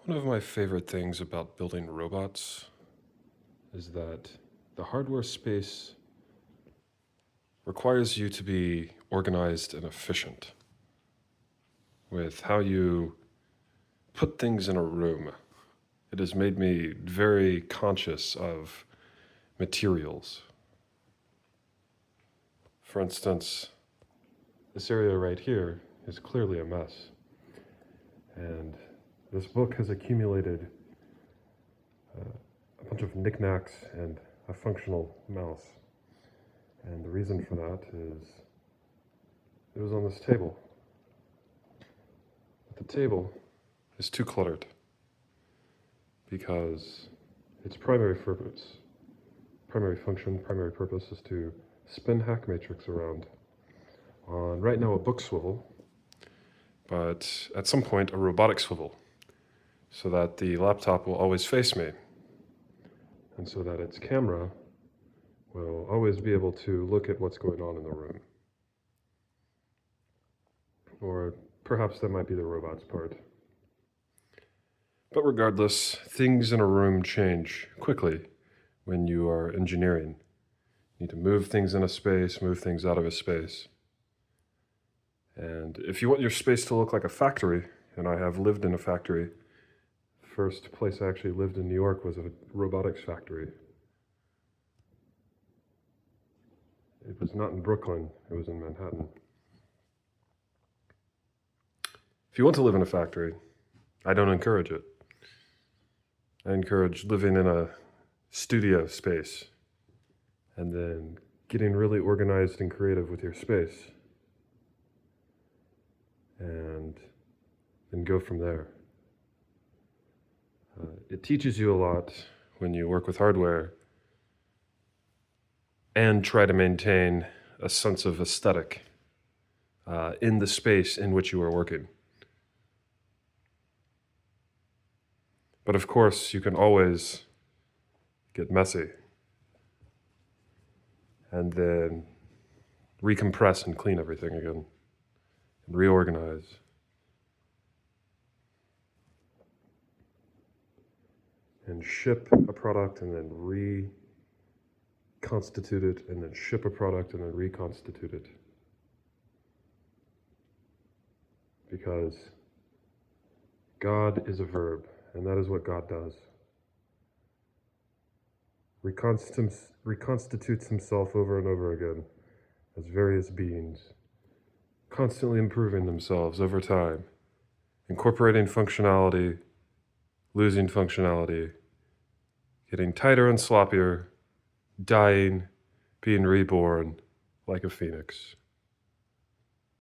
One of my favorite things about building robots is that the hardware space requires you to be organized and efficient with how you put things in a room. It has made me very conscious of materials. For instance, this area right here is clearly a mess. And this book has accumulated a bunch of knickknacks and a functional mouse. And the reason for that is it was on this table. But the table is too cluttered because its primary function, primary purpose is to spin hack matrix around on right now a book swivel, but at some point a robotic swivel, so that the laptop will always face me, and so that its camera will always be able to look at what's going on in the room. Or perhaps that might be the robot's part. But regardless, things in a room change quickly when you are engineering. You need to move things in a space, move things out of a space. And if you want your space to look like a factory, and I have lived in a factory, the first place I actually lived in New York was a robotics factory. It was not in Brooklyn, it was in Manhattan. If you want to live in a factory, I don't encourage it. I encourage living in a studio space and then getting really organized and creative with your space, and then go from there. It teaches you a lot when you work with hardware and try to maintain a sense of aesthetic in the space in which you are working. But of course, you can always get messy and then recompress and clean everything again and reorganize. And ship a product and then reconstitute it, and then ship a product and then reconstitute it. Because God is a verb, and that is what God does. Reconstitutes himself over and over again as various beings, constantly improving themselves over time, incorporating functionality, losing functionality, getting tighter and sloppier, dying, being reborn like a phoenix.